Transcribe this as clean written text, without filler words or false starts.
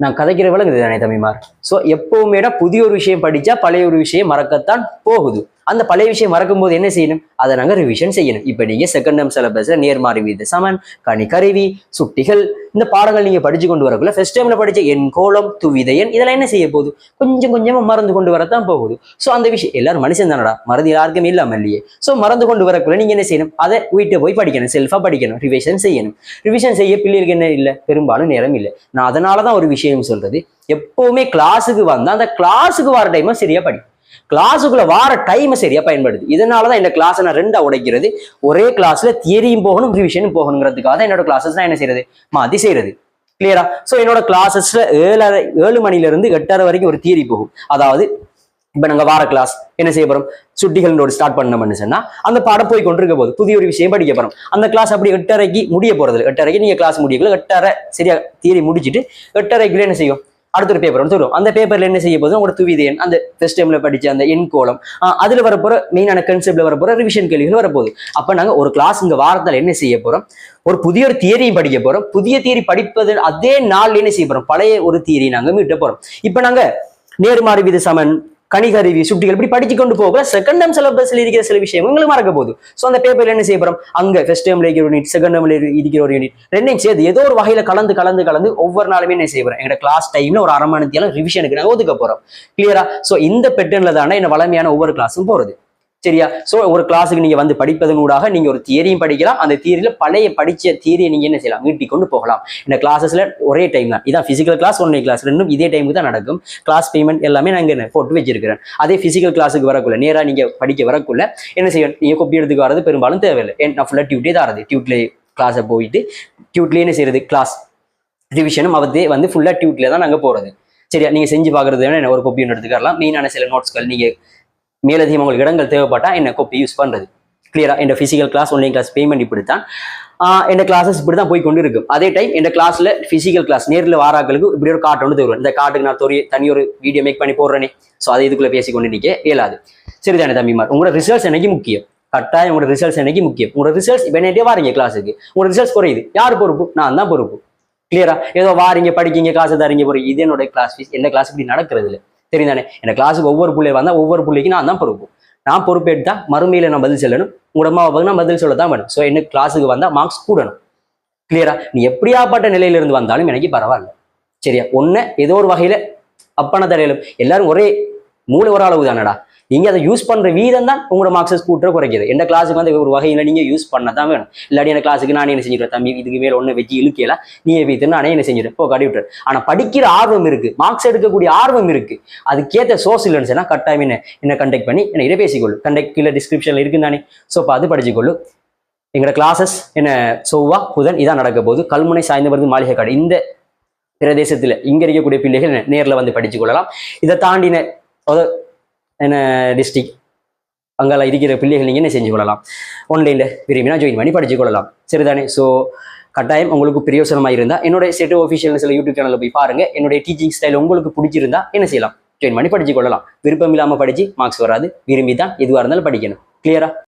நான் கதைக்கிற விளங்குது தானே தம்பிமார். ஸோ எப்பவுமே புதிய ஒரு விஷயம் படிச்சா பழைய ஒரு விஷயம் மறக்கத்தான் போகுது. அந்த பழைய விஷயம் மறக்கும் போது என்ன செய்யணும், அதை நாங்கள் ரிவிஷன் செய்யணும். இப்போ நீங்க செகண்ட் டேர்ம் சிலபஸ்ல நேர்மாறு வீத சமன், கணி கருவி, சுட்டிகள், இந்த பாடங்கள் நீங்க படிச்சு கொண்டு வரக்குள்ள ஃபர்ஸ்ட் டைம்ல படிச்ச எண் கோலம் துவித எண் இதெல்லாம் என்ன செய்ய போகுது, கொஞ்சம் கொஞ்சமா மறந்து கொண்டு வரத்தான் போகுது. ஸோ அந்த விஷயம் எல்லாரும் மனுஷன் தானடா, மறந்து யாருக்குமே இல்லாம இல்லையே. ஸோ மறந்து கொண்டு வரக்குள்ள நீங்க என்ன செய்யணும், அதை வீட்டை போய் படிக்கணும், செல்ஃபா படிக்கணும், ரிவிஷன் செய்யணும். ரிவிஷன் செய்ய பிள்ளைகளுக்கு என்ன இல்லை, பெரும்பாலும் நேரம் இல்லை. நான் அதனாலதான் ஒரு விஷயம் சொல்றது, எப்பவுமே கிளாஸுக்கு வந்தா அந்த கிளாஸுக்கு வர டைமா சரியா படி, கிளாஸுக்குள்ள வார டைம் சரியா பயன்படுது. இதனாலதான் இந்த கிளாஸ் நான் ரெண்டா உடைக்கிறது. ஒரே கிளாஸ்ல தியரியும் போகணும் ரிவிஷனும் போகணுங்கிறதுக்காக தான் என்னோட கிளாஸஸ் நான் என்ன செய்யறது, மாத்தி செய்யறது. கிளியரா? சோ என்னோட கிளாஸஸ்ல 7 மணில இருந்து 8:30 வரைக்கும் ஒரு தியரி போகும். அதாவது இப்ப நாங்க வார கிளாஸ் என்ன செய்ய போறோம், சுட்டிகளோட ஸ்டார்ட் பண்ணோம்னு சொன்னா அந்த பாடம் போய் கொண்டிருக்க போது புதிய ஒரு விஷயம் படிக்க போறோம். அந்த கிளாஸ் அப்படி 8:30க்கு முடிய போறது. 8:30க்கு நீங்க கிளாஸ் முடியக்குள்ள 8:30 சரியா தியரி முடிச்சுட்டு 8:30க்குள்ள என்ன செய்யும், அடுத்த ஒரு பேப்பர் வந்து வரும். அந்த பேப்பர்ல என்ன செய்ய போதும், உங்களோட துவித எண், அந்த ஃபர்ஸ்ட் டைம்ல படிச்ச அந்த எண் கோலம், அதுல வரப்போற மெயினான கான்செப்ட்ல வரப்போற ரிவிஷன் கேள்விகள் வரப்போகுது. அப்ப நாங்க ஒரு கிளாஸ் இந்த வாரத்துல என்ன செய்ய போறோம், ஒரு புதிய ஒரு தியரியும் படிக்க போறோம். புதிய தியரி படிப்பது அதே நாள்ல என்ன செய்ய போறோம், பழைய ஒரு தியரி நாங்க மீட்ட போறோம். இப்ப நாங்க நேர்மாறு வீத சமன், கணிகருவி, சுட்டிகள் இப்படி படிச்சு கொண்டு போக செகண்ட் டேர்ம் சிலபஸ்ல இருக்கிற சில விஷயம் உங்களுக்கு மறக்க போகுது. ஸோ அந்த பேப்பர்ல என்ன செய்ய போறோம், அங்க ஃபர்ஸ்ட் டேர்ம்ல இருக்கிற யூனிட், செகண்ட் டேர்ம்ல இருக்கிற ஒரு யூனிட் ரெண்டையும் சேர்த்து ஏதோ ஒரு வகையில கலந்து ஒவ்வொரு நாளுமே என்ன செய்ய போறோம், எங்க கிளாஸ் டைம்ல ஒரு 1/2 மணி நேரம் ரிவிஷனுக்கு நாங்க ஒதுக்க போறோம். கிளியரா? ஸோ இந்த பேட்டர்ன்ல தானே என்ன வளமையான ஒவ்வொரு கிளாஸும் போறது. சரியா? சோ ஒரு கிளாஸுக்கு நீங்க வந்து படிப்பதனூடாக நீங்க ஒரு தியரியும் படிக்கலாம். அந்த தியரியில பழைய படிச்ச தியரியை நீங்க என்ன செய்யலாம், மீட்டி கொண்டு போகலாம். இந்த கிளாஸஸ்ல ஒரே டைம் தான். இதான் பிசிக்கல் கிளாஸ், ஒன்லைன் கிளாஸ் ரெண்டும் இதே டைமுக்கு தான் நடக்கும். கிளாஸ் பேமெண்ட் எல்லாமே நான் இங்க போட்டு வச்சிருக்கிறேன். அதே பிசிக்கல் கிளாஸுக்கு வரக்குள்ள நேரா நீங்க படிக்க வரக்குள்ள என்ன செய்யணும், நீங்க கொப்பி எடுத்துக்கு வரது பெரும்பாலும் தேவையில்லை. நான் ஃபுல்லா டியூட்டே தான் ஆறது. டியூட்ல கிளாஸை போயிட்டு டியூட்லயே என்ன செய்யறது, கிளாஸ் ரிவிஷனும் அவதே வந்து ஃபுல்லா டியூட்ல தான் நாங்க போறது. சரியா? நீங்க செஞ்சு பாக்குறது என்ன, ஒரு கொப்பி ஒன்று எடுத்துக்கலாம். மெயினான சில நோட்ஸ்கள் நீங்க மேலதிகம் உங்களுக்கு இடங்கள் தேவைப்பட்டா என்ன கொப்பி யூஸ் பண்றது. கிளியரா? இந்த physical class, online class payment இப்படித்தான். இந்த கிளாஸஸ் இப்படிதான் போய் கொண்டு இருக்கும். அதே டைம் இந்த கிளாஸ்ல பிசிக்கல் கிளாஸ் நேரில் வாராக்களுக்கு இப்படி ஒரு கார்டு ஒன்று தருவேன். இந்த கார்டுக்கு நான் தனி ஒரு வீடியோ மேக் பண்ணி போடுறேனே. ஸோ அதை இதுக்குள்ள பேசிக்கொண்டு நிக்க இயலாது. சரிதானே தம்பிமார்? உங்களோட ரிசல்ட்ஸ் எனக்கு முக்கியம். கட்டாயம் உங்களோட ரிசல்ட்ஸ் எனக்கு முக்கியம். உங்களோட ரிசல்ட்ஸ் இப்போ என்னட்டே வாரீங்க கிளாஸுக்கு, உங்களோட ரிசல்ட்ஸ் குறையுது, யார் பொறுப்பு? நான் தான் பொறுப்பு. கிளியரா? ஏதோ வாரீங்க படிக்கீங்க காசு தரீங்க போறீங்க, இது என்னோட கிளாஸ் ஃபீஸ். என்ன கிளாஸ் இப்படி நடக்கிறது இல்லை. தெரியுதானே? இந்த கிளாஸுக்கு ஒவ்வொரு பிள்ளை வந்தா ஒவ்வொரு பிள்ளைக்கு நான் தான் பொறுப்பு. நான் பொறுப்பேற்றா மறுமையில நான் பதில் சொல்லணும். உங்களோட அம்மாவுக்கு நான் பதில் சொல்லத்தான் வேணும். ஸோ என்ன கிளாஸுக்கு வந்தா மார்க்ஸ் கூடணும். கிளியரா? நீ எப்படியாப்பட்ட நிலையில இருந்து வந்தாலும் எனக்கு பரவாயில்ல. சரியா? ஒன்னு ஏதோ ஒரு வகையில அப்பன தடையிலும் எல்லாரும் ஒரே மூளை ஒரு அளவு தானடா. நீங்க அதை யூஸ் பண்ற வீதம் தான் உங்களோட மார்க்ஸஸ் கூட்டுற குறைக்கிறது. எந்த கிளாஸுக்கு வந்து ஒரு வகையில நீங்க யூஸ் பண்ணதான் வேணும். இல்லாட்டி என் கிளாஸுக்கு நானே என்ன செஞ்சிருவேன், தம்பி இதுக்கு மேல ஒண்ணு வச்சு இழுக்கல, நீ வைத்து நானே என்ன செஞ்சிருவேன், போ கடி விட்டுரு. ஆனா படிக்கிற ஆர்வம் இருக்கு, மார்க்ஸ் எடுக்கக்கூடிய ஆர்வம் இருக்கு, அதுக்கேற்ற சோர்ஸ் இல்லைன்னு சொன்னா கட்டாயம் என்ன கண்டெக்ட் பண்ணி என்ன பேசிக்கொள்ளு. கண்டெக்ட் கீழே டிஸ்கிரிப்ஷன்ல இருக்குன்னு தானே. ஸோ இப்போ அது படிச்சுக்கொள்ளு. எங்களோட கிளாஸஸ் என்ன செவ்வா புதன் இதான் நடக்க போகுது. கல்முனை சாய்ந்தமருது மாளிகை காடு இந்த பிரதேசத்துல இங்க இருக்கக்கூடிய பிள்ளைகள் நேரில் வந்து படிச்சு கொள்ளலாம். இதை தாண்டின என்ன டிஸ்ட்ரிக்ட் அங்கெல்லாம் இருக்கிற பிள்ளைகள் நீங்கள் என்ன செஞ்சு கொள்ளலாம், ஆன்லைனில் விரும்பினா ஜாயின் பண்ணி படிச்சு கொள்ளலாம். சரிதானே? ஸோ கட்டாயம் உங்களுக்கு பிரயோசனமாக இருந்தால் என்னோட செட்டோ ஆஃபிஷியல் சில யூடியூப் சேனலில் போய் பாருங்க. என்னுடைய டீச்சிங் ஸ்டைல் உங்களுக்கு பிடிச்சிருந்தா என்ன செய்யலாம், ஜாயின் பண்ணி படிச்சு கொள்ளலாம். விருப்பம் இல்லாமல் படிச்சு மார்க்ஸ் வராது. விரும்பி தான் எதுவாக இருந்தாலும் படிக்கணும். கிளியரா?